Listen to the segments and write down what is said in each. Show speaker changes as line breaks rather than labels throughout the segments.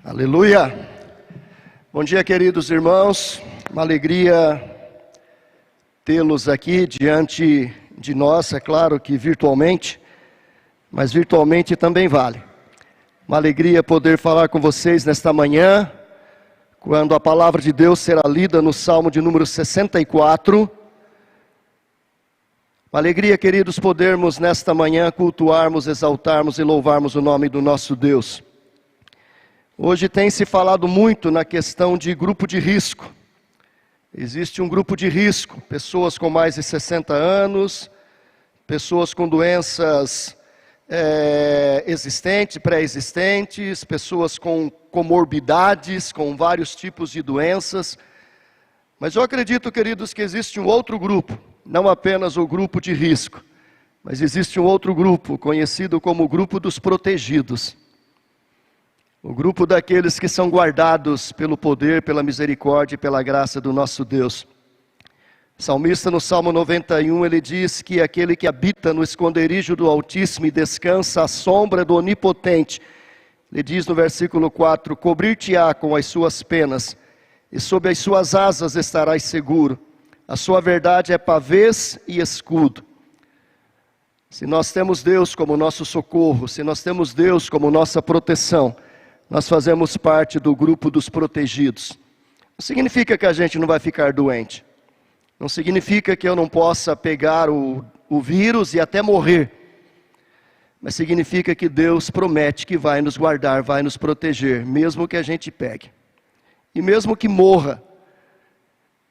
Aleluia! Bom dia, queridos irmãos, uma alegria tê-los aqui diante de nós, é claro que virtualmente, mas virtualmente também vale. Uma alegria poder falar com vocês nesta manhã, quando a palavra de Deus será lida no Salmo de número 64. Uma alegria, queridos, podermos nesta manhã cultuarmos, exaltarmos e louvarmos o nome do nosso Deus. Hoje tem se falado muito na questão de grupo de risco. Existe um grupo de risco, pessoas com mais de 60 anos, pessoas com doenças existentes, pré-existentes, pessoas com comorbidades, com vários tipos de doenças. Mas eu acredito, queridos, que existe um outro grupo, não apenas o grupo de risco, mas existe um outro grupo, conhecido como o grupo dos protegidos. O grupo daqueles que são guardados pelo poder, pela misericórdia e pela graça do nosso Deus. O salmista no Salmo 91, ele diz que aquele que habita no esconderijo do Altíssimo e descansa à sombra do Onipotente, ele diz no versículo 4, cobrir-te-á com as suas penas, e sob as suas asas estarás seguro. A sua verdade é pavês e escudo. Se nós temos Deus como nosso socorro, se nós temos Deus como nossa proteção, nós fazemos parte do grupo dos protegidos. Não significa que a gente não vai ficar doente. Não significa que eu não possa pegar o vírus e até morrer. Mas significa que Deus promete que vai nos guardar, vai nos proteger, mesmo que a gente pegue. E mesmo que morra.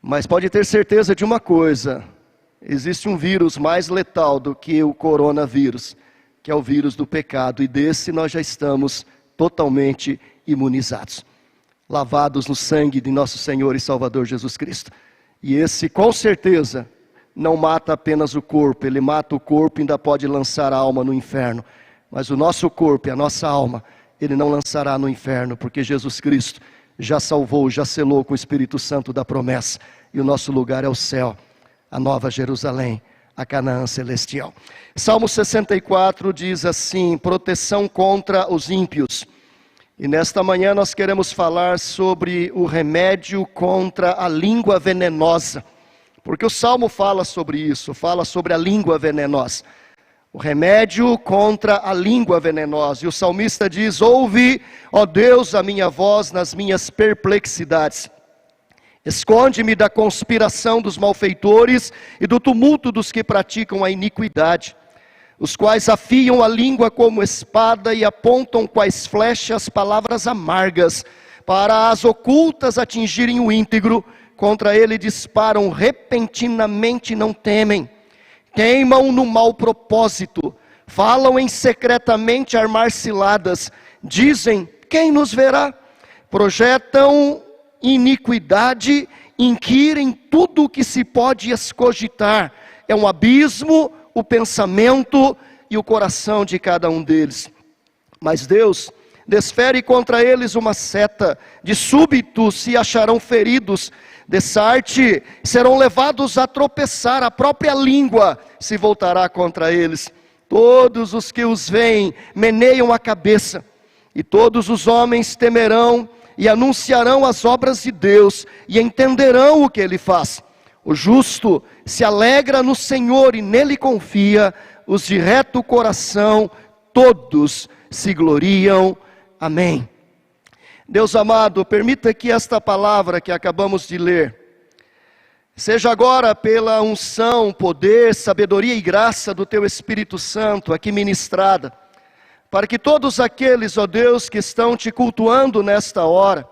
Mas pode ter certeza de uma coisa. Existe um vírus mais letal do que o coronavírus, que é o vírus do pecado. E desse nós já estamos totalmente imunizados, lavados no sangue de nosso Senhor e Salvador Jesus Cristo. E esse, com certeza, não mata apenas o corpo, ele mata o corpo e ainda pode lançar a alma no inferno. Mas o nosso corpo e a nossa alma, ele não lançará no inferno, porque Jesus Cristo já salvou, já selou com o Espírito Santo da promessa. E o nosso lugar é o céu, a Nova Jerusalém, a Canaã celestial. Salmo 64 diz assim, proteção contra os ímpios. E nesta manhã nós queremos falar sobre o remédio contra a língua venenosa. Porque o Salmo fala sobre isso, fala sobre a língua venenosa. O remédio contra a língua venenosa. E o salmista diz, ouve, ó Deus, a minha voz nas minhas perplexidades. Esconde-me da conspiração dos malfeitores e do tumulto dos que praticam a iniquidade, os quais afiam a língua como espada e apontam quais flechas palavras amargas, para as ocultas atingirem o íntegro, contra ele disparam repentinamente e não temem, teimam no mau propósito, falam em secretamente armar ciladas, dizem, quem nos verá? Projetam iniquidade, inquirem tudo o que se pode escogitar. É um abismo o pensamento e o coração de cada um deles. Mas Deus desfere contra eles uma seta, de súbito se acharão feridos, dessarte serão levados a tropeçar, a própria língua se voltará contra eles. Todos os que os veem meneiam a cabeça, e todos os homens temerão e anunciarão as obras de Deus, e entenderão o que Ele faz. O justo se alegra no Senhor e nele confia, os de reto coração, todos se gloriam. Amém. Deus amado, permita que esta palavra que acabamos de ler, seja agora pela unção, poder, sabedoria e graça do Teu Espírito Santo aqui ministrada, para que todos aqueles, ó Deus, que estão Te cultuando nesta hora,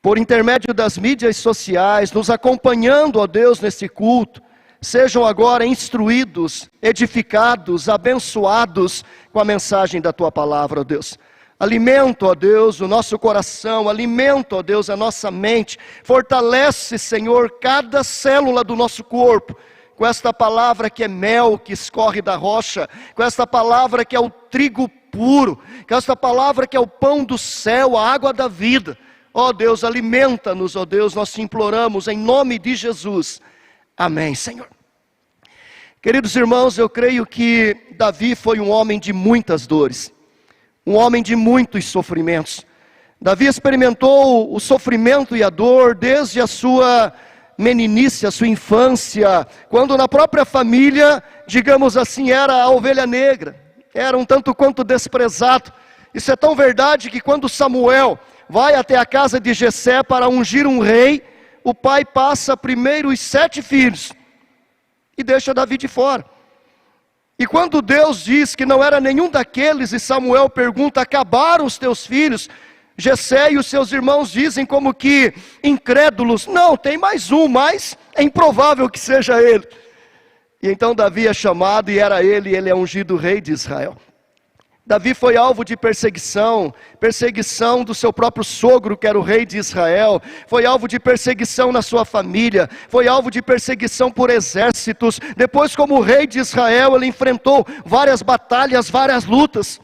por intermédio das mídias sociais, nos acompanhando, ó Deus, neste culto, sejam agora instruídos, edificados, abençoados com a mensagem da Tua palavra, ó Deus. Alimenta, ó Deus, o nosso coração, alimenta, ó Deus, a nossa mente, fortalece, Senhor, cada célula do nosso corpo, com esta palavra que é mel, que escorre da rocha, com esta palavra que é o trigo puro, com esta palavra que é o pão do céu, a água da vida. Ó Deus, alimenta-nos, ó Deus, nós te imploramos em nome de Jesus. Amém, Senhor. Queridos irmãos, eu creio que Davi foi um homem de muitas dores. um homem de muitos sofrimentos. Davi experimentou o sofrimento e a dor desde a sua meninice, a sua infância, quando na própria família, digamos assim, era a ovelha negra, era um tanto quanto desprezado. Isso é tão verdade que quando Samuel vai até a casa de Jessé para ungir um rei, o pai passa primeiro os 7 filhos e deixa Davi de fora. E quando Deus diz que não era nenhum daqueles, e Samuel pergunta: acabaram os teus filhos? Jessé e os seus irmãos dizem como que incrédulos: não, tem mais um, mas é improvável que seja ele. E então Davi é chamado, e era ele é ungido rei de Israel. Davi foi alvo de perseguição do seu próprio sogro, que era o rei de Israel, foi alvo de perseguição na sua família, foi alvo de perseguição por exércitos. Depois, como rei de Israel, ele enfrentou várias batalhas, várias lutas.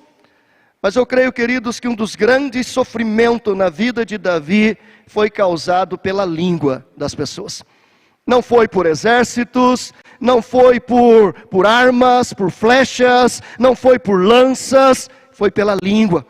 Mas eu creio, queridos, que um dos grandes sofrimentos na vida de Davi foi causado pela língua das pessoas. Não foi por exércitos, não foi por armas, por flechas, não foi por lanças, foi pela língua.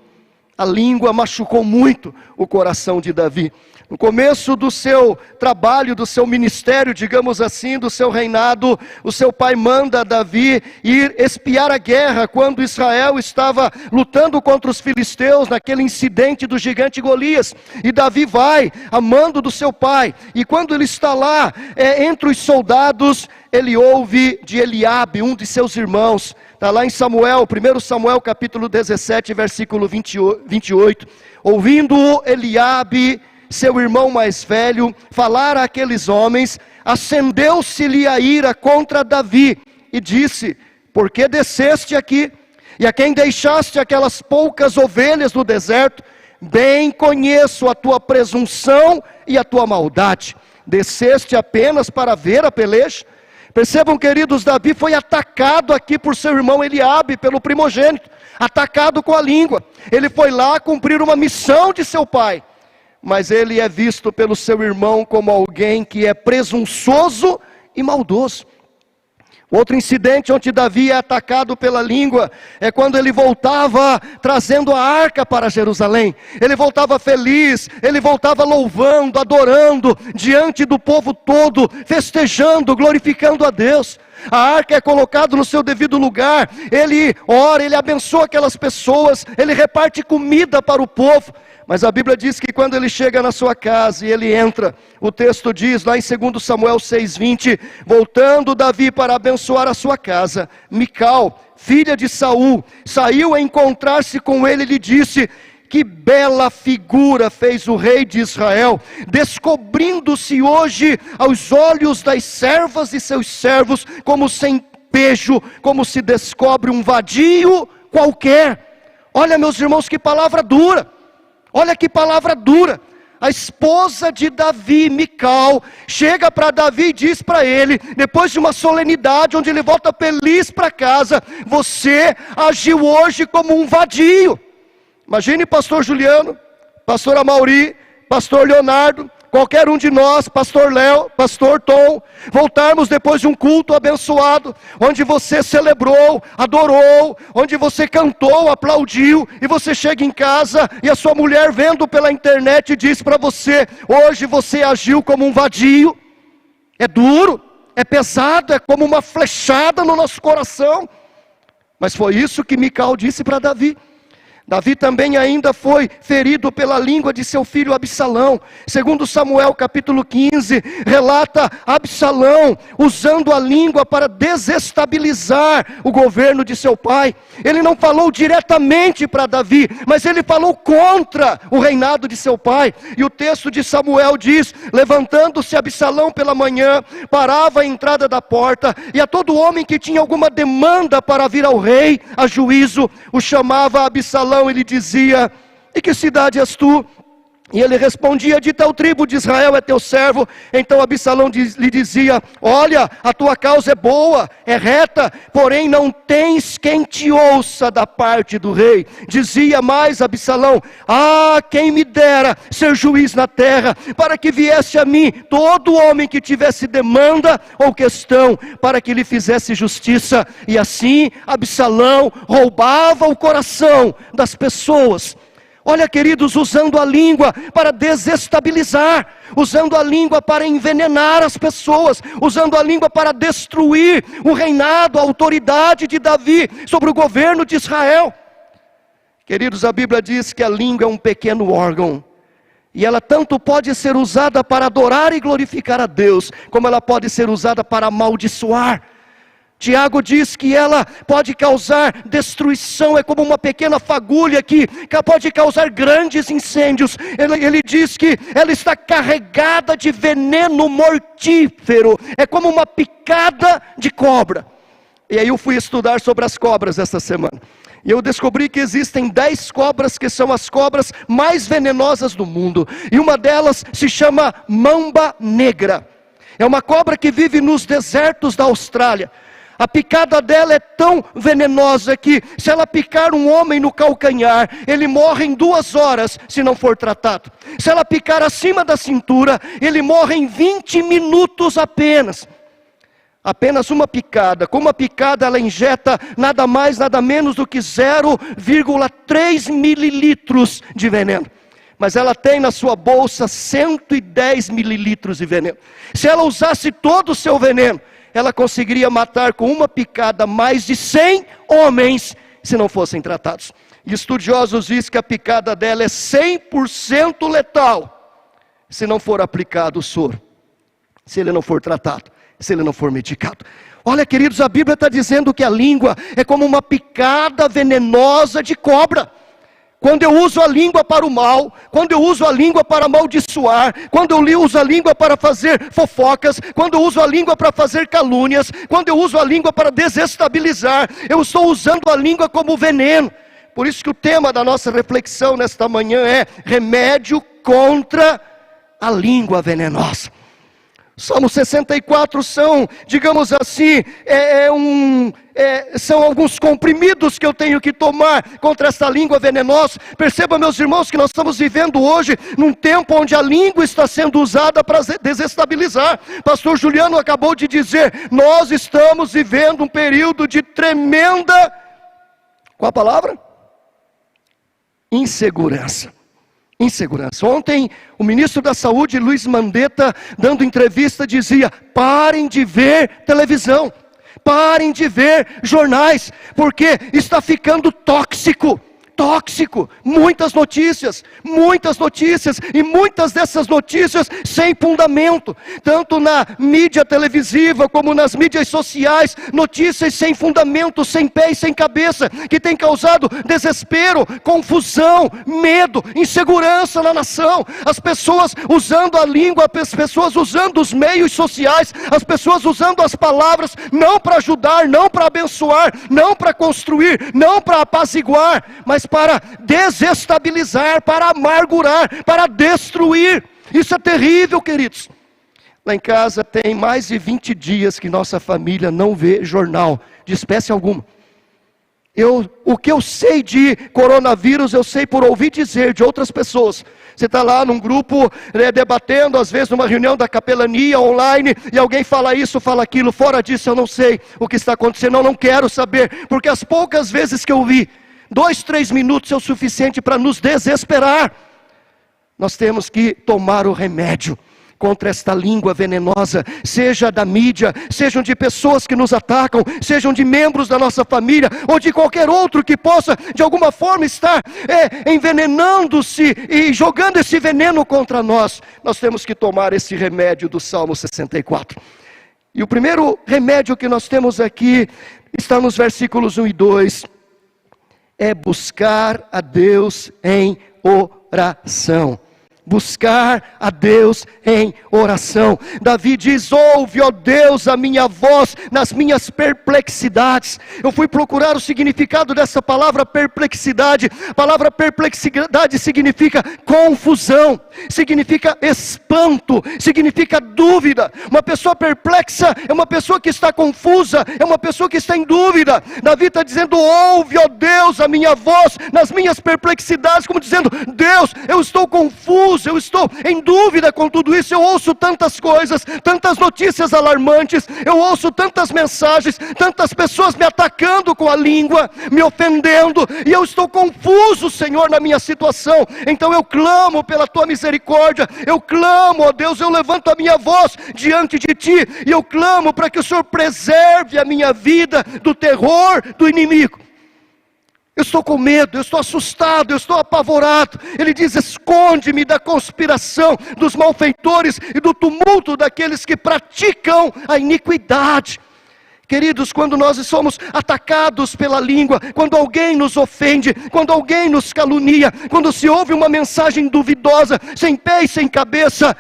A língua machucou muito o coração de Davi. No começo do seu trabalho, do seu ministério, digamos assim, do seu reinado, o seu pai manda Davi ir espiar a guerra, quando Israel estava lutando contra os filisteus, naquele incidente do gigante Golias. E Davi vai, a mando do seu pai, e quando ele está lá, entre os soldados, ele ouve de Eliabe, um de seus irmãos. Está lá em Samuel, 1 Samuel capítulo 17, versículo 28. Ouvindo Eliabe, seu irmão mais velho, falar àqueles homens, acendeu-se-lhe a ira contra Davi, e disse: por que desceste aqui? E a quem deixaste aquelas poucas ovelhas no deserto? Bem conheço a tua presunção e a tua maldade. Desceste apenas para ver a peleja? Percebam, queridos, Davi foi atacado aqui por seu irmão Eliabe, pelo primogênito, atacado com a língua. Ele foi lá cumprir uma missão de seu pai, mas ele é visto pelo seu irmão como alguém que é presunçoso e maldoso. Outro incidente onde Davi é atacado pela língua é quando ele voltava trazendo a arca para Jerusalém. Ele voltava feliz, ele voltava louvando, adorando diante do povo todo, festejando, glorificando a Deus. A arca é colocada no seu devido lugar, ele ora, ele abençoa aquelas pessoas, ele reparte comida para o povo. Mas a Bíblia diz que quando ele chega na sua casa e ele entra, o texto diz lá em 2 Samuel 6,20, voltando Davi para abençoar a sua casa, Mical, filha de Saul, saiu a encontrar-se com ele e lhe disse: que bela figura fez o rei de Israel, descobrindo-se hoje aos olhos das servas e seus servos, como sem pejo, como se descobre um vadio qualquer. Olha, meus irmãos, que palavra dura. Olha que palavra dura. A esposa de Davi, Mical, chega para Davi e diz para ele, depois de uma solenidade, onde ele volta feliz para casa: você agiu hoje como um vadio. Imagine pastor Juliano, pastor Amauri, pastor Leonardo, qualquer um de nós, pastor Léo, pastor Tom, voltarmos depois de um culto abençoado, onde você celebrou, adorou, onde você cantou, aplaudiu, e você chega em casa e a sua mulher, vendo pela internet, diz para você: hoje você agiu como um vadio. É duro, é pesado, é como uma flechada no nosso coração. Mas foi isso que Mical disse para Davi. Davi também ainda foi ferido pela língua de seu filho Absalão. Segundo Samuel capítulo 15, relata Absalão usando a língua para desestabilizar o governo de seu pai. Ele não falou diretamente para Davi, mas ele falou contra o reinado de seu pai. E o texto de Samuel diz: levantando-se Absalão pela manhã, parava à entrada da porta, e a todo homem que tinha alguma demanda para vir ao rei a juízo, o chamava Absalão. Ele dizia: e que cidade és tu? E ele respondia: de tal tribo de Israel é teu servo. Então Absalão lhe dizia: olha, a tua causa é boa, é reta, porém não tens quem te ouça da parte do rei. Dizia mais Absalão: ah, quem me dera ser juiz na terra, para que viesse a mim todo homem que tivesse demanda ou questão, para que lhe fizesse justiça. E assim Absalão roubava o coração das pessoas. Olha, queridos, usando a língua para desestabilizar, usando a língua para envenenar as pessoas, usando a língua para destruir o reinado, a autoridade de Davi sobre o governo de Israel. Queridos, a Bíblia diz que a língua é um pequeno órgão, e ela tanto pode ser usada para adorar e glorificar a Deus, como ela pode ser usada para amaldiçoar. Tiago diz que ela pode causar destruição, é como uma pequena fagulha que pode causar grandes incêndios. Ele diz que ela está carregada de veneno mortífero, é como uma picada de cobra. E aí eu fui estudar sobre as cobras essa semana, e eu descobri que existem 10 cobras que são as cobras mais venenosas do mundo, e uma delas se chama mamba negra. É uma cobra que vive nos desertos da Austrália. A picada dela é tão venenosa que, se ela picar um homem no calcanhar, ele morre em 2 horas se não for tratado. Se ela picar acima da cintura, ele morre em 20 minutos apenas. Apenas uma picada. Com uma picada ela injeta nada mais, nada menos do que 0,3 mililitros de veneno. Mas ela tem na sua bolsa 110 mililitros de veneno. Se ela usasse todo o seu veneno, ela conseguiria matar com uma picada mais de 100 homens, se não fossem tratados. E estudiosos dizem que a picada dela é 100% letal, se não for aplicado o soro, se ele não for tratado, se ele não for medicado. Olha, queridos, a Bíblia está dizendo que a língua é como uma picada venenosa de cobra. Quando eu uso a língua para o mal, quando eu uso a língua para amaldiçoar, quando eu uso a língua para fazer fofocas, quando eu uso a língua para fazer calúnias, quando eu uso a língua para desestabilizar, eu estou usando a língua como veneno. Por isso que o tema da nossa reflexão nesta manhã é remédio contra a língua venenosa. Salmo 64 são, digamos assim, são alguns comprimidos que eu tenho que tomar contra essa língua venenosa. Perceba, meus irmãos, que nós estamos vivendo hoje num tempo onde a língua está sendo usada para desestabilizar. Pastor Juliano acabou de dizer, nós estamos vivendo um período de tremenda, qual a palavra? Insegurança. Ontem, o ministro da Saúde, Luiz Mandetta, dando entrevista, dizia: parem de ver televisão, parem de ver jornais, porque está ficando tóxico, muitas notícias, e muitas dessas notícias sem fundamento, tanto na mídia televisiva, como nas mídias sociais, notícias sem fundamento, sem pé e sem cabeça, que tem causado desespero, confusão, medo, insegurança na nação, as pessoas usando a língua, as pessoas usando os meios sociais, as pessoas usando as palavras, não para ajudar, não para abençoar, não para construir, não para apaziguar, mas para desestabilizar, para amargurar, para destruir. Isso é terrível, queridos. Lá em casa tem mais de 20 dias que nossa família não vê jornal de espécie alguma. O que eu sei de coronavírus, eu sei por ouvir dizer de outras pessoas. Você está lá num grupo debatendo, às vezes numa reunião da capelania online, e alguém fala isso, fala aquilo. Fora disso eu não sei o que está acontecendo, eu não quero saber, porque as poucas vezes que eu vi, 2, 3 minutos é o suficiente para nos desesperar. Nós temos que tomar o remédio contra esta língua venenosa, seja da mídia, sejam de pessoas que nos atacam, sejam de membros da nossa família, ou de qualquer outro que possa de alguma forma estar envenenando-se e jogando esse veneno contra nós. Nós temos que tomar esse remédio do Salmo 64. E o primeiro remédio que nós temos aqui está nos versículos 1 e 2. É buscar a Deus em oração. buscar a Deus em oração. Davi diz: ouve, ó Deus, a minha voz nas minhas perplexidades. Eu fui procurar o significado dessa palavra perplexidade. A palavra perplexidade significa confusão, significa espanto, significa dúvida. Uma pessoa perplexa é uma pessoa que está confusa, é uma pessoa que está em dúvida. Davi está dizendo: ouve, ó Deus, a minha voz nas minhas perplexidades, como dizendo: Deus, eu estou confuso, eu estou em dúvida com tudo isso. Eu ouço tantas coisas, tantas notícias alarmantes, eu ouço tantas mensagens, tantas pessoas me atacando com a língua, me ofendendo, e eu estou confuso, Senhor, na minha situação. Então eu clamo pela tua misericórdia, eu clamo, ó Deus, eu levanto a minha voz diante de ti, e eu clamo para que o Senhor preserve a minha vida do terror do inimigo. Eu estou com medo, eu estou assustado, eu estou apavorado. Ele diz: esconde-me da conspiração dos malfeitores e do tumulto daqueles que praticam a iniquidade. Queridos, quando nós somos atacados pela língua, quando alguém nos ofende, quando alguém nos calunia, quando se ouve uma mensagem duvidosa, sem pé e sem cabeça,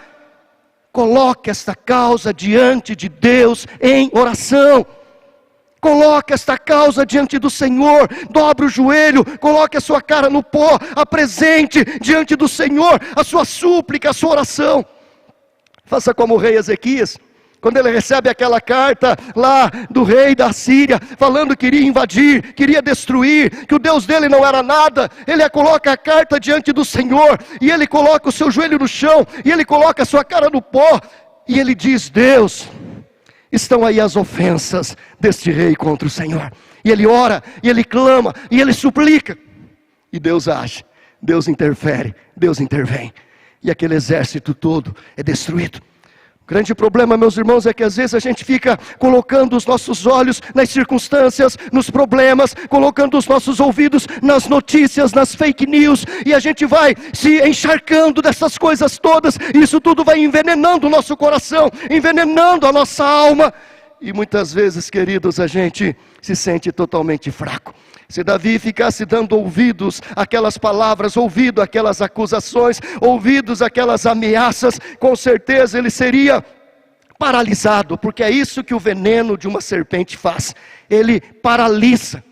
coloque esta causa diante de Deus em oração. Coloque esta causa diante do Senhor, dobre o joelho, coloque a sua cara no pó, apresente diante do Senhor a sua súplica, a sua oração. Faça como o rei Ezequias, quando ele recebe aquela carta lá do rei da Síria, falando que iria invadir, queria destruir, que o Deus dele não era nada. Ele coloca a carta diante do Senhor, e ele coloca o seu joelho no chão, e ele coloca a sua cara no pó, e ele diz: Deus, estão aí as ofensas deste rei contra o Senhor. E ele ora, e ele clama, e ele suplica. E Deus age, Deus interfere, Deus intervém. E aquele exército todo é destruído. O grande problema, meus irmãos, é que às vezes a gente fica colocando os nossos olhos nas circunstâncias, nos problemas, colocando os nossos ouvidos nas notícias, nas fake news, e a gente vai se encharcando dessas coisas todas, e isso tudo vai envenenando o nosso coração, envenenando a nossa alma, e muitas vezes, queridos, a gente se sente totalmente fraco. Se Davi ficasse dando ouvidos àquelas palavras, ouvido àquelas acusações, ouvidos àquelas ameaças, com certeza ele seria paralisado, porque é isso que o veneno de uma serpente faz. Ele paralisa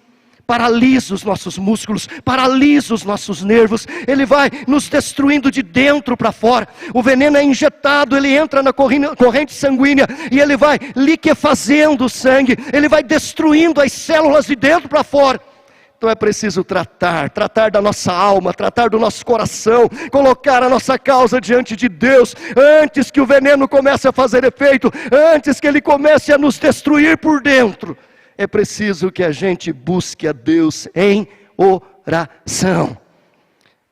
os nossos músculos, paralisa os nossos nervos, ele vai nos destruindo de dentro para fora. O veneno é injetado, ele entra na corrente sanguínea, e ele vai liquefazendo o sangue, ele vai destruindo as células de dentro para fora. Então é preciso tratar da nossa alma, tratar do nosso coração, colocar a nossa causa diante de Deus, antes que o veneno comece a fazer efeito, antes que ele comece a nos destruir por dentro. É preciso que a gente busque a Deus em oração.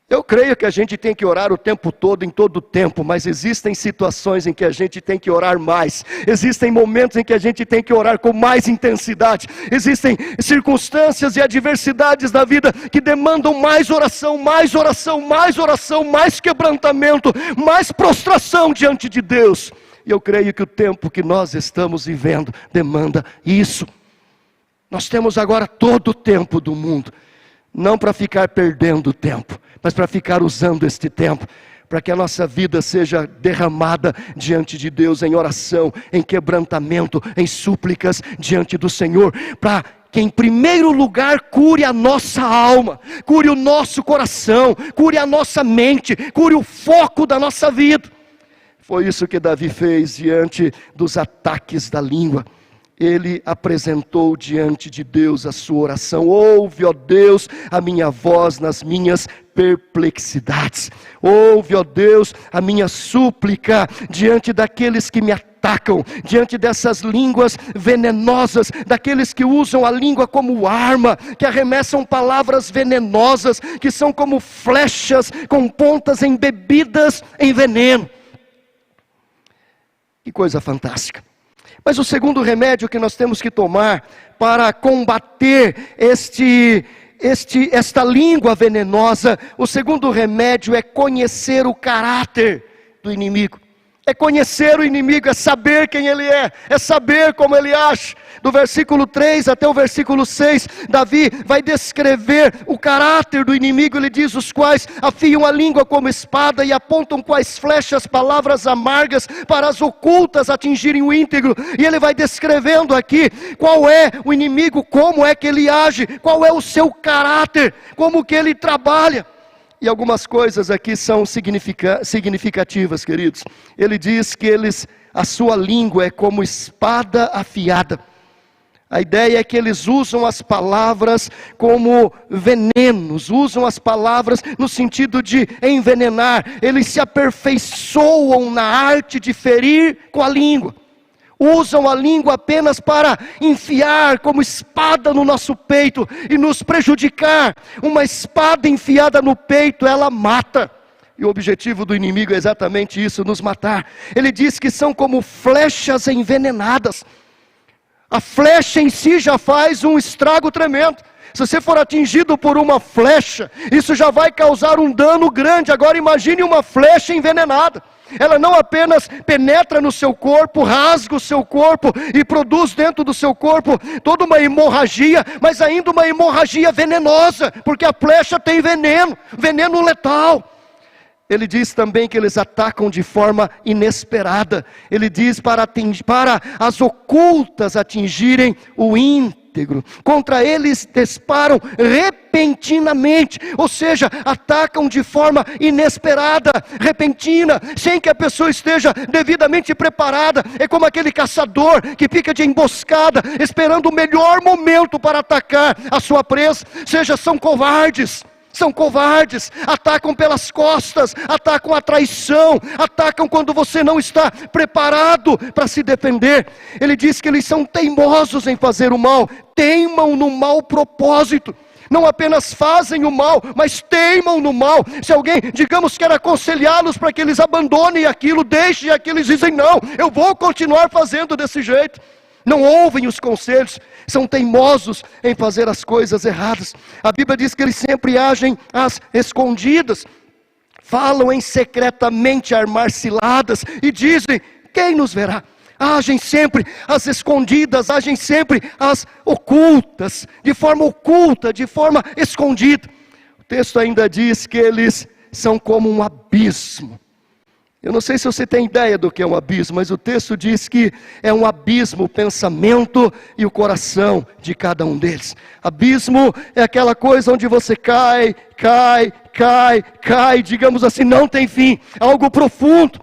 Eu creio que a gente tem que orar o tempo todo, em todo o tempo, mas existem situações em que a gente tem que orar mais, existem momentos em que a gente tem que orar com mais intensidade, existem circunstâncias e adversidades da vida que demandam mais oração, mais oração, mais oração, mais quebrantamento, mais prostração diante de Deus. E eu creio que o tempo que nós estamos vivendo demanda isso. Nós temos agora todo o tempo do mundo, não para ficar perdendo tempo, mas para ficar usando este tempo, para que a nossa vida seja derramada diante de Deus em oração, em quebrantamento, em súplicas diante do Senhor, para que em primeiro lugar cure a nossa alma, cure o nosso coração, cure a nossa mente, cure o foco da nossa vida. Foi isso que Davi fez diante dos ataques da língua. Ele apresentou diante de Deus a sua oração. Ouve, ó Deus, a minha voz nas minhas perplexidades. Ouve, ó Deus, a minha súplica diante daqueles que me atacam, diante dessas línguas venenosas, daqueles que usam a língua como arma, que arremessam palavras venenosas, que são como flechas com pontas embebidas em veneno. Que coisa fantástica. Mas o segundo remédio que nós temos que tomar para combater esta língua venenosa, o segundo remédio é conhecer o caráter do inimigo. É conhecer o inimigo, é saber quem ele é saber como ele age. Do versículo 3 até o versículo 6, Davi vai descrever o caráter do inimigo. Ele diz: os quais afiam a língua como espada e apontam quais flechas palavras amargas para as ocultas atingirem o íntegro. E ele vai descrevendo aqui qual é o inimigo, como é que ele age, qual é o seu caráter, como que ele trabalha. E algumas coisas aqui são significativas, queridos. Ele diz que a sua língua é como espada afiada. A ideia é que eles usam as palavras como venenos, usam as palavras no sentido de envenenar. Eles se aperfeiçoam na arte de ferir com a língua. Usam a língua apenas para enfiar como espada no nosso peito e nos prejudicar. Uma espada enfiada no peito, ela mata. E o objetivo do inimigo é exatamente isso, nos matar. Ele diz que são como flechas envenenadas. A flecha em si já faz um estrago tremendo. Se você for atingido por uma flecha, isso já vai causar um dano grande. Agora imagine uma flecha envenenada. Ela não apenas penetra no seu corpo, rasga o seu corpo e produz dentro do seu corpo toda uma hemorragia, mas ainda uma hemorragia venenosa, porque a flecha tem veneno, veneno letal. Ele diz também que eles atacam de forma inesperada. Ele diz para as ocultas atingirem o íntegro. Contra eles disparam repentinamente, ou seja, atacam de forma inesperada, repentina, sem que a pessoa esteja devidamente preparada. É como aquele caçador que fica de emboscada, esperando o melhor momento para atacar a sua presa. São covardes. São covardes, atacam pelas costas, atacam a traição, atacam quando você não está preparado para se defender. Ele diz que eles são teimosos em fazer o mal, teimam no mau propósito. Não apenas fazem o mal, mas teimam no mal. Se alguém, digamos, quer aconselhá-los para que eles abandonem aquilo, deixem aquilo, eles dizem: não, eu vou continuar fazendo desse jeito. Não ouvem os conselhos, são teimosos em fazer as coisas erradas. A Bíblia diz que eles sempre agem às escondidas, falam em secretamente armar ciladas e dizem: quem nos verá? Agem sempre às escondidas, agem sempre às ocultas, de forma oculta, de forma escondida. O texto ainda diz que eles são como um abismo. Eu não sei se você tem ideia do que é um abismo, mas o texto diz que é um abismo o pensamento e o coração de cada um deles. Abismo é aquela coisa onde você cai, digamos assim, não tem fim, algo profundo.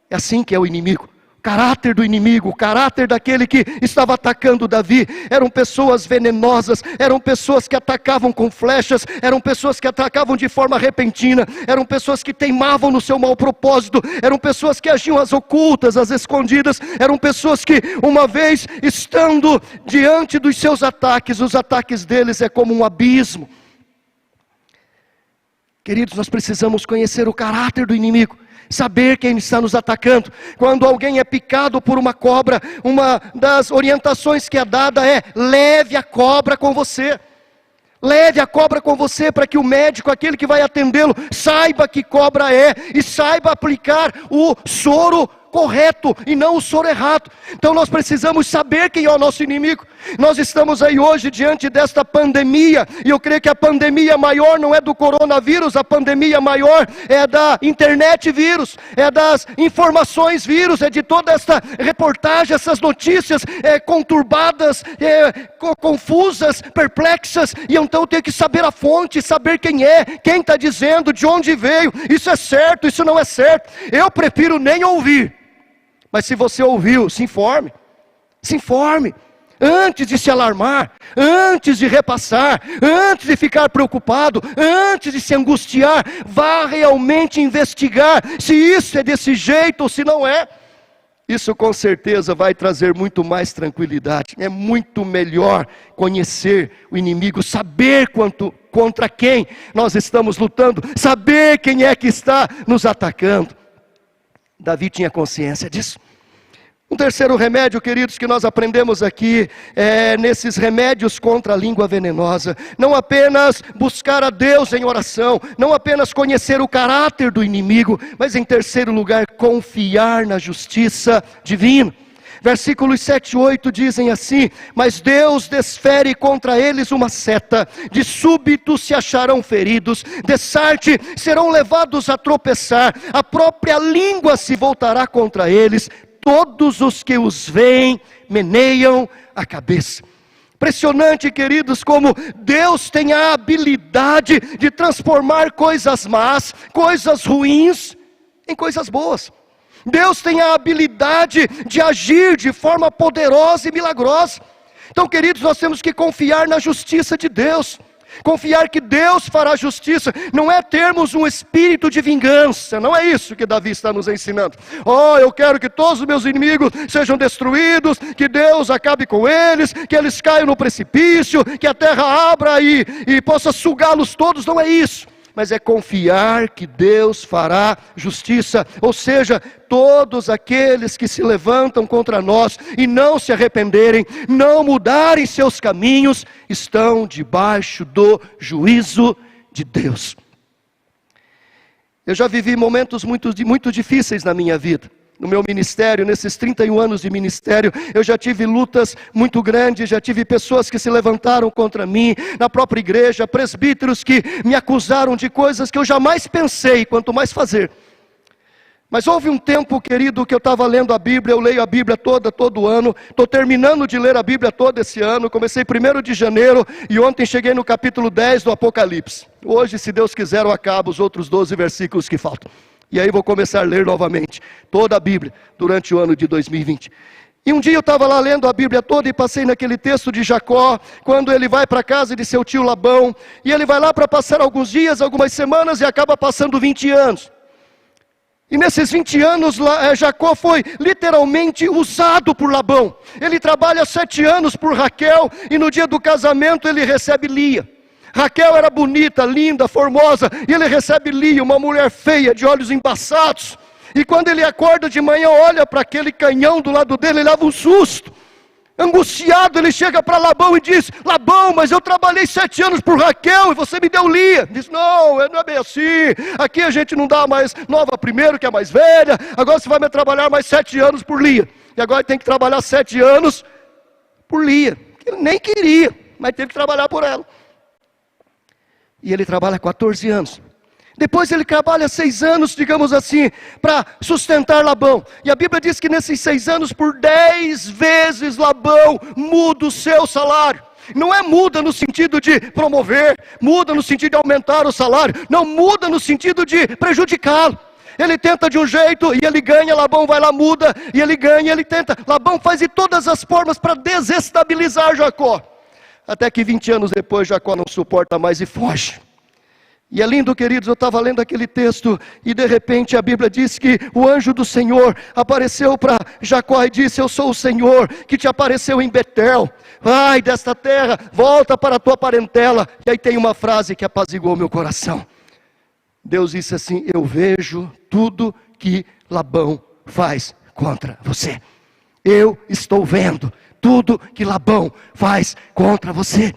É assim que é o inimigo. O caráter do inimigo, o caráter daquele que estava atacando Davi, eram pessoas venenosas, eram pessoas que atacavam com flechas, eram pessoas que atacavam de forma repentina, eram pessoas que teimavam no seu mau propósito, eram pessoas que agiam às ocultas, às escondidas, eram pessoas que, uma vez estando diante dos seus ataques, os ataques deles é como um abismo. Queridos, nós precisamos conhecer o caráter do inimigo, saber quem está nos atacando. Quando alguém é picado por uma cobra, uma das orientações que é dada é: leve a cobra com você. Leve a cobra com você para que o médico, aquele que vai atendê-lo, saiba que cobra é e saiba aplicar o soro correto e não o soro errado. Então nós precisamos saber quem é o nosso inimigo. Nós estamos aí hoje diante desta pandemia, e eu creio que a pandemia maior não é do coronavírus, a pandemia maior é da internet vírus, é das informações vírus, é de toda esta reportagem, essas notícias conturbadas, confusas, perplexas. E então eu tenho que saber a fonte, saber quem é, quem está dizendo, de onde veio, isso é certo, isso não é certo. Eu prefiro nem ouvir. Mas se você ouviu, se informe. Se informe. Antes de se alarmar, antes de repassar, antes de ficar preocupado, antes de se angustiar, vá realmente investigar se isso é desse jeito ou se não é. Isso com certeza vai trazer muito mais tranquilidade. É muito melhor conhecer o inimigo, saber contra quem nós estamos lutando, saber quem é que está nos atacando. Davi tinha consciência disso. Um terceiro remédio, queridos, que nós aprendemos aqui, nesses remédios contra a língua venenosa, não apenas buscar a Deus em oração, não apenas conhecer o caráter do inimigo, mas em terceiro lugar, confiar na justiça divina. Versículos 7 e 8 dizem assim: mas Deus desfere contra eles uma seta, de súbito se acharão feridos, de sarte serão levados a tropeçar, a própria língua se voltará contra eles, todos os que os veem meneiam a cabeça. Impressionante, queridos, como Deus tem a habilidade de transformar coisas más, coisas ruins, em coisas boas. Deus tem a habilidade de agir de forma poderosa e milagrosa. Então, queridos, nós temos que confiar na justiça de Deus. Confiar que Deus fará justiça, não é termos um espírito de vingança, não é isso que Davi está nos ensinando. Eu quero que todos os meus inimigos sejam destruídos, que Deus acabe com eles, que eles caiam no precipício, que a terra abra e possa sugá-los todos, não é isso. Mas é confiar que Deus fará justiça, ou seja, todos aqueles que se levantam contra nós e não se arrependerem, não mudarem seus caminhos, estão debaixo do juízo de Deus. Eu já vivi momentos muito difíceis na minha vida. No meu ministério, nesses 31 anos de ministério, eu já tive lutas muito grandes, já tive pessoas que se levantaram contra mim, na própria igreja, presbíteros que me acusaram de coisas que eu jamais pensei, quanto mais fazer. Mas houve um tempo, querido, que eu estava lendo a Bíblia, eu leio a Bíblia todo ano, estou terminando de ler a Bíblia todo esse ano, comecei 1º de janeiro, e ontem cheguei no capítulo 10 do Apocalipse. Hoje, se Deus quiser, eu acabo os outros 12 versículos que faltam. E aí vou começar a ler novamente toda a Bíblia durante o ano de 2020. E um dia eu estava lá lendo a Bíblia toda e passei naquele texto de Jacó, quando ele vai para a casa de seu tio Labão, e ele vai lá para passar alguns dias, algumas semanas, e acaba passando 20 anos. E nesses 20 anos, Jacó foi literalmente usado por Labão. Ele trabalha 7 anos por Raquel, e no dia do casamento ele recebe Lia. Raquel era bonita, linda, formosa, e ele recebe Lia, uma mulher feia, de olhos embaçados. E quando ele acorda de manhã, olha para aquele canhão do lado dele, ele leva um susto. Angustiado, ele chega para Labão e diz: Labão, mas eu trabalhei 7 anos por Raquel e você me deu Lia. Diz: não é bem assim, aqui a gente não dá mais nova primeiro, que é mais velha, agora você vai me trabalhar mais 7 anos por Lia. E agora tem que trabalhar 7 anos por Lia, que ele nem queria, mas teve que trabalhar por ela. E ele trabalha 14 anos. Depois ele trabalha 6 anos, digamos assim, para sustentar Labão. E a Bíblia diz que nesses 6 anos, por 10 vezes Labão muda o seu salário. Não é muda no sentido de promover, muda no sentido de aumentar o salário. Não, muda no sentido de prejudicá-lo. Ele tenta de um jeito e ele ganha, Labão vai lá, muda, e ele ganha, ele tenta. Labão faz de todas as formas para desestabilizar Jacó. Até que 20 anos depois, Jacó não suporta mais e foge. E é lindo, queridos, eu estava lendo aquele texto, e de repente a Bíblia diz que o anjo do Senhor apareceu para Jacó e disse: eu sou o Senhor que te apareceu em Betel. Vai desta terra, volta para a tua parentela. E aí tem uma frase que apaziguou meu coração. Deus disse assim: eu vejo tudo que Labão faz contra você. Eu estou vendo tudo que Labão faz contra você.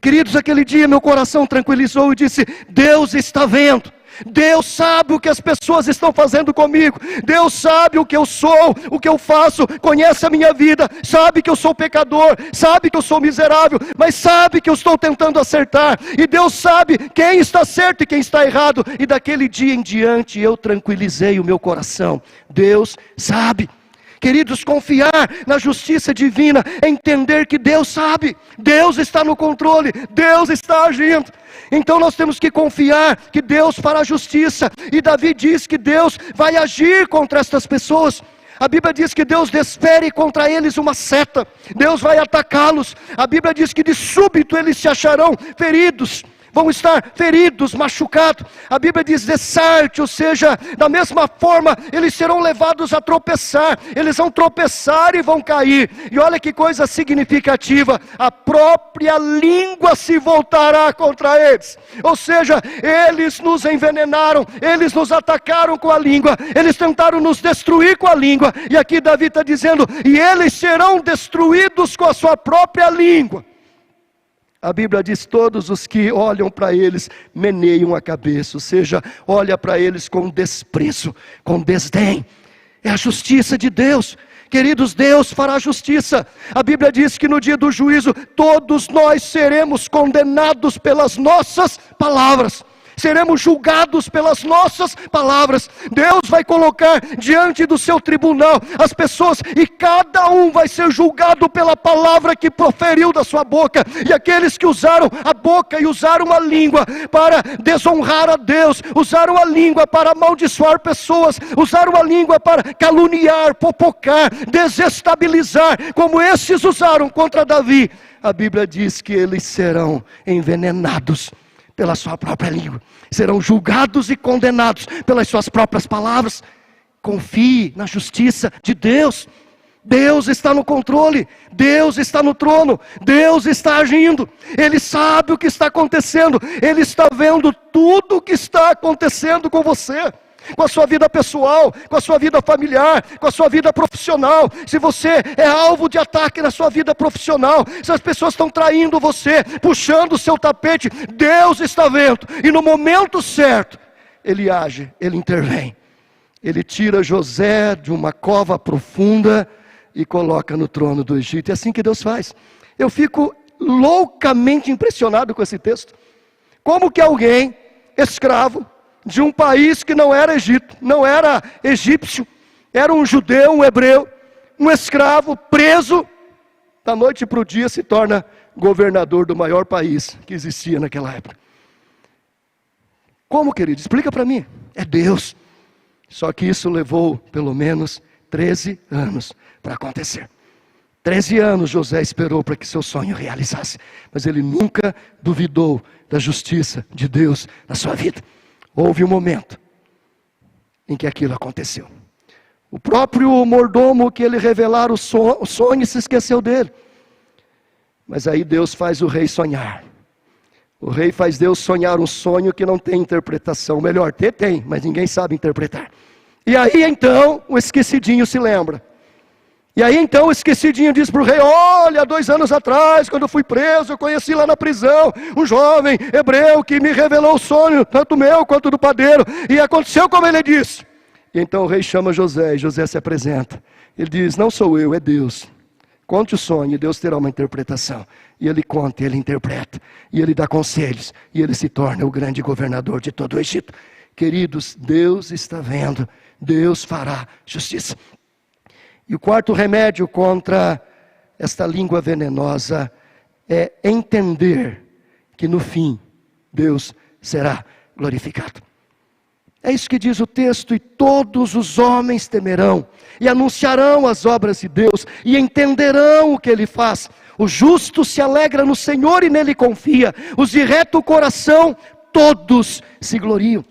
Queridos, aquele dia meu coração tranquilizou e disse: Deus está vendo. Deus sabe o que as pessoas estão fazendo comigo. Deus sabe o que eu sou, o que eu faço, conhece a minha vida, sabe que eu sou pecador, sabe que eu sou miserável, mas sabe que eu estou tentando acertar. E Deus sabe quem está certo e quem está errado. E daquele dia em diante eu tranquilizei o meu coração. Deus sabe. Queridos, confiar na justiça divina é entender que Deus sabe, Deus está no controle, Deus está agindo. Então nós temos que confiar que Deus fará justiça. E Davi diz que Deus vai agir contra estas pessoas. A Bíblia diz que Deus desfere contra eles uma seta, Deus vai atacá-los. A Bíblia diz que de súbito eles se acharão feridos. vão estar feridos, machucados. A Bíblia diz dessarte, ou seja, da mesma forma, eles serão levados a tropeçar. Eles vão tropeçar e vão cair. E olha que coisa significativa, a própria língua se voltará contra eles. Ou seja, eles nos envenenaram, eles nos atacaram com a língua, eles tentaram nos destruir com a língua. E aqui Davi está dizendo, e eles serão destruídos com a sua própria língua. A Bíblia diz, todos os que olham para eles meneiam a cabeça, ou seja, olha para eles com desprezo, com desdém. É a justiça de Deus. Queridos, Deus fará justiça. A Bíblia diz que no dia do juízo, todos nós seremos condenados pelas nossas palavras. Seremos julgados pelas nossas palavras. Deus vai colocar diante do seu tribunal as pessoas, e cada um vai ser julgado pela palavra que proferiu da sua boca. E aqueles que usaram a boca e usaram a língua para desonrar a Deus, usaram a língua para amaldiçoar pessoas, usaram a língua para caluniar, fofocar, desestabilizar, como esses usaram contra Davi, a Bíblia diz que eles serão envenenados pela sua própria língua, serão julgados e condenados pelas suas próprias palavras. Confie na justiça de Deus. Deus está no controle, Deus está no trono, Deus está agindo, Ele sabe o que está acontecendo, Ele está vendo tudo o que está acontecendo com você, com a sua vida pessoal, com a sua vida familiar, com a sua vida profissional. Se você é alvo de ataque na sua vida profissional, se as pessoas estão traindo você, puxando o seu tapete, Deus está vendo, e no momento certo, Ele age, Ele intervém. Ele tira José de uma cova profunda e coloca no trono do Egito. É assim que Deus faz. Eu fico loucamente impressionado com esse texto. Como que alguém, escravo, de um país que não era Egito, não era egípcio, era um judeu, um hebreu, um escravo, preso, da noite para o dia se torna governador do maior país que existia naquela época. Como, querido? Explica para mim. É Deus. Só que isso levou pelo menos 13 anos para acontecer. 13 anos José esperou para que seu sonho realizasse, mas ele nunca duvidou da justiça de Deus na sua vida. Houve um momento em que aquilo aconteceu. O próprio mordomo que ele revelara o sonho se esqueceu dele. Mas aí Deus faz o rei sonhar. O rei faz Deus sonhar um sonho que não tem interpretação. Melhor, tem, mas ninguém sabe interpretar. E aí então o esquecidinho se lembra. E aí então o esquecidinho diz para o rei, olha, 2 anos atrás, quando eu fui preso, eu conheci lá na prisão um jovem hebreu que me revelou o sonho, tanto meu quanto do padeiro, e aconteceu como ele disse. E então o rei chama José, e José se apresenta. Ele diz, não sou eu, é Deus. Conte o sonho, e Deus terá uma interpretação. E ele conta, e ele interpreta, e ele dá conselhos, e ele se torna o grande governador de todo o Egito. Queridos, Deus está vendo, Deus fará justiça. E o quarto remédio contra esta língua venenosa é entender que no fim Deus será glorificado. É isso que diz o texto, e todos os homens temerão e anunciarão as obras de Deus e entenderão o que Ele faz. O justo se alegra no Senhor e nele confia, os de reto coração todos se gloriam.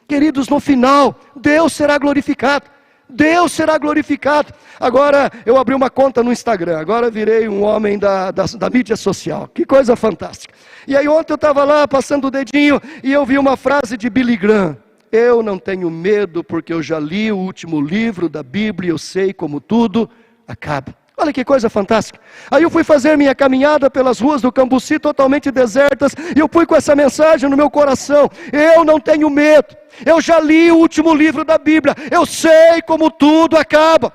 Queridos, no final Deus será glorificado. Deus será glorificado. Agora eu abri uma conta no Instagram, agora virei um homem da mídia social, que coisa fantástica. E aí ontem eu estava lá passando o dedinho e eu vi uma frase de Billy Graham: eu não tenho medo porque eu já li o último livro da Bíblia, eu sei como tudo acaba. Olha que coisa fantástica. Aí eu fui fazer minha caminhada pelas ruas do Cambuci totalmente desertas, e eu fui com essa mensagem no meu coração: eu não tenho medo, eu já li o último livro da Bíblia, eu sei como tudo acaba.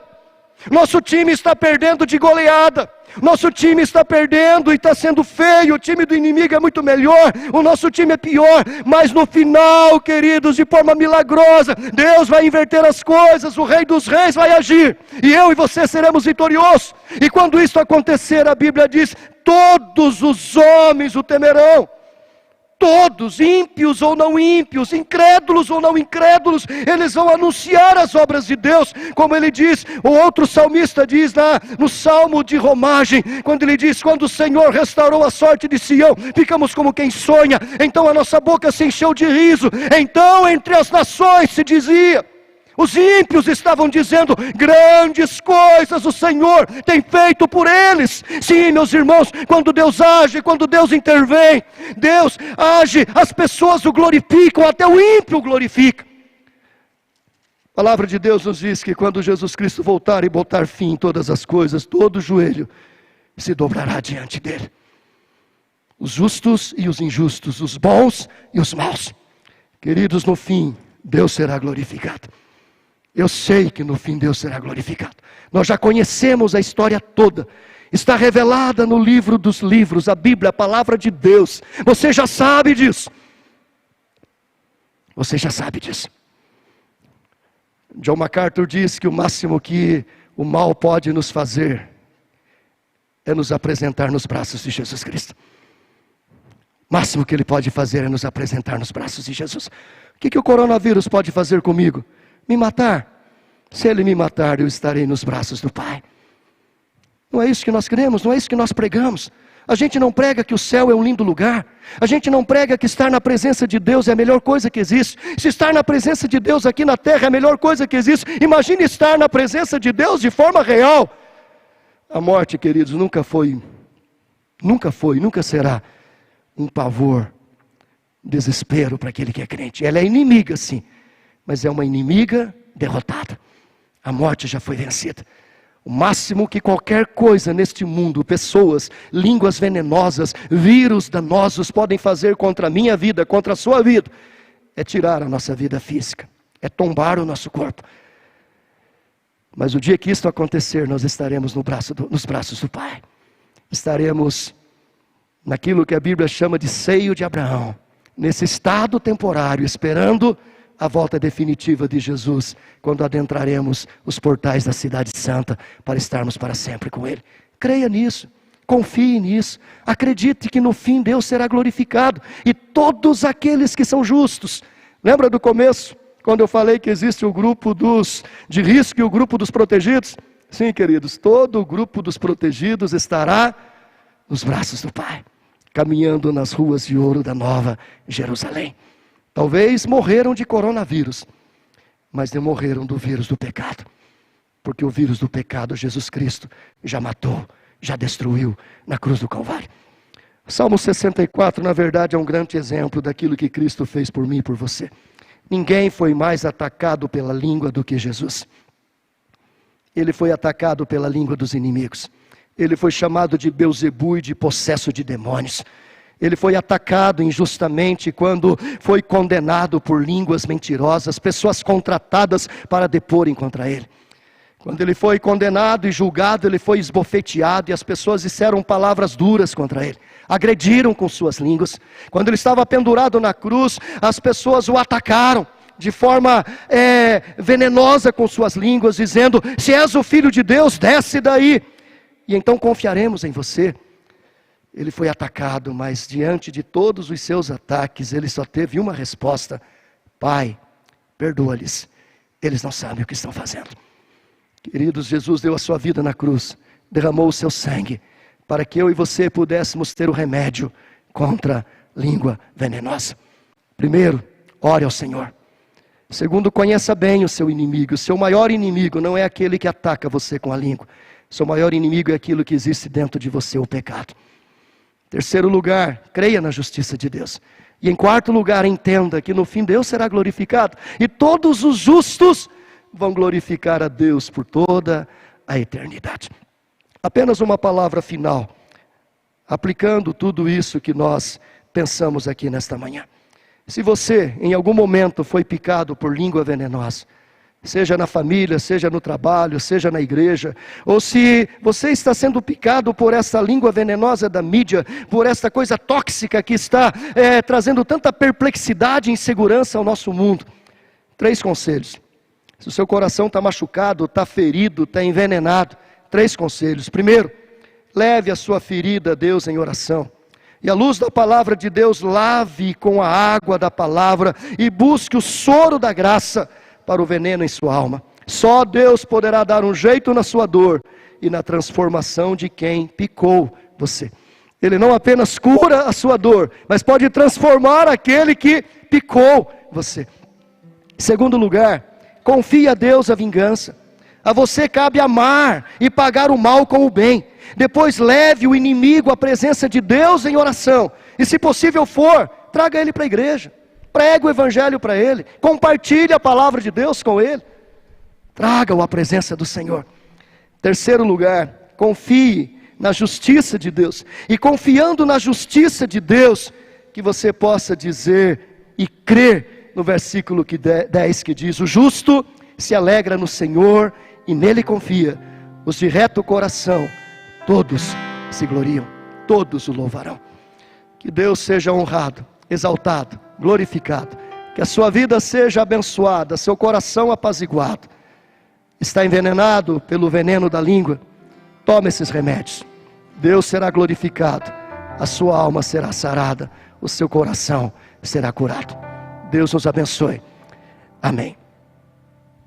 Nosso time está perdendo de goleada, nosso time está perdendo e está sendo feio, o time do inimigo é muito melhor, o nosso time é pior, mas no final, queridos, de forma milagrosa, Deus vai inverter as coisas, o Rei dos Reis vai agir, e eu e você seremos vitoriosos. E quando isso acontecer, a Bíblia diz, todos os homens o temerão. Todos, ímpios ou não ímpios, incrédulos ou não incrédulos, eles vão anunciar as obras de Deus, como ele diz, o outro salmista diz no Salmo de Romagem, quando ele diz: quando o Senhor restaurou a sorte de Sião, ficamos como quem sonha, então a nossa boca se encheu de riso, então entre as nações se dizia. Os ímpios estavam dizendo: grandes coisas o Senhor tem feito por eles. Sim, meus irmãos, quando Deus age, quando Deus intervém, Deus age, as pessoas o glorificam, até o ímpio o glorifica. A palavra de Deus nos diz que quando Jesus Cristo voltar e botar fim em todas as coisas, todo joelho se dobrará diante dele. Os justos e os injustos, os bons e os maus. Queridos, no fim, Deus será glorificado. Eu sei que no fim Deus será glorificado. Nós já conhecemos a história toda. Está revelada no livro dos livros, a Bíblia, a palavra de Deus. Você já sabe disso. Você já sabe disso. John MacArthur diz que o máximo que o mal pode nos fazer é nos apresentar nos braços de Jesus Cristo. O máximo que ele pode fazer é nos apresentar nos braços de Jesus. O que o coronavírus pode fazer comigo? Me matar. Se ele me matar, eu estarei nos braços do Pai. Não é isso que nós queremos, não é isso que nós pregamos. A gente não prega que o céu é um lindo lugar. A gente não prega que estar na presença de Deus é a melhor coisa que existe. Se estar na presença de Deus aqui na terra é a melhor coisa que existe, imagine estar na presença de Deus de forma real. A morte, queridos, nunca será um pavor, desespero para aquele que é crente. Ela é inimiga, sim, mas é uma inimiga derrotada. A morte já foi vencida. O máximo que qualquer coisa neste mundo, pessoas, línguas venenosas, vírus danosos podem fazer contra a minha vida, contra a sua vida, é tirar a nossa vida física, é tombar o nosso corpo. Mas o dia que isso acontecer, nós estaremos nos braços do Pai. Estaremos naquilo que a Bíblia chama de seio de Abraão, nesse estado temporário, esperando a volta definitiva de Jesus, quando adentraremos os portais da cidade santa, para estarmos para sempre com Ele. Creia nisso, confie nisso, acredite que no fim Deus será glorificado, e todos aqueles que são justos. Lembra do começo, quando eu falei que existe o grupo de risco e o grupo dos protegidos? Sim, queridos, todo o grupo dos protegidos estará nos braços do Pai, caminhando nas ruas de ouro da Nova Jerusalém. Talvez morreram de coronavírus, mas não morreram do vírus do pecado, porque o vírus do pecado Jesus Cristo já matou, já destruiu na cruz do Calvário. Salmo 64, na verdade, é um grande exemplo daquilo que Cristo fez por mim e por você. Ninguém foi mais atacado pela língua do que Jesus. Ele foi atacado pela língua dos inimigos. Ele foi chamado de Belzebu e de possesso de demônios. Ele foi atacado injustamente quando foi condenado por línguas mentirosas, pessoas contratadas para deporem contra ele. Quando ele foi condenado e julgado, ele foi esbofeteado e as pessoas disseram palavras duras contra ele. Agrediram com suas línguas. Quando ele estava pendurado na cruz, as pessoas o atacaram de forma venenosa com suas línguas, dizendo: se és o Filho de Deus, desce daí, e então confiaremos em você. Ele foi atacado, mas diante de todos os seus ataques, ele só teve uma resposta: Pai, perdoa-lhes, eles não sabem o que estão fazendo. Queridos, Jesus deu a sua vida na cruz, derramou o seu sangue, para que eu e você pudéssemos ter o remédio contra a língua venenosa. Primeiro, ore ao Senhor. Segundo, conheça bem o seu inimigo. O seu maior inimigo não é aquele que ataca você com a língua. O seu maior inimigo é aquilo que existe dentro de você, o pecado. Terceiro lugar, creia na justiça de Deus. E em quarto lugar, entenda que no fim Deus será glorificado. E todos os justos vão glorificar a Deus por toda a eternidade. Apenas uma palavra final, aplicando tudo isso que nós pensamos aqui nesta manhã. Se você em algum momento foi picado por língua venenosa, seja na família, seja no trabalho, seja na igreja, ou se você está sendo picado por essa língua venenosa da mídia, por esta coisa tóxica que está trazendo tanta perplexidade e insegurança ao nosso mundo, 3 conselhos. Se o seu coração está machucado, está ferido, está envenenado, 3 conselhos. Primeiro, leve a sua ferida a Deus em oração. E a luz da palavra de Deus lave com a água da palavra e busque o soro da graça para o veneno em sua alma. Só Deus poderá dar um jeito na sua dor e na transformação de quem picou você. Ele não apenas cura a sua dor, mas pode transformar aquele que picou você. Em segundo lugar, confie a Deus a vingança. A você cabe amar e pagar o mal com o bem. Depois leve o inimigo à presença de Deus em oração. E se possível for, traga ele para a igreja. Pregue o evangelho para ele. Compartilhe a palavra de Deus com ele. Traga-o à presença do Senhor. Terceiro lugar, confie na justiça de Deus. E confiando na justiça de Deus, que você possa dizer e crer no versículo 10 que diz: o justo se alegra no Senhor e nele confia. Os de reto coração, todos se gloriam, todos o louvarão. Que Deus seja honrado, exaltado, glorificado. Que a sua vida seja abençoada, seu coração apaziguado. Está envenenado pelo veneno da língua? Tome esses remédios. Deus será glorificado, a sua alma será sarada, o seu coração será curado. Deus nos abençoe. Amém.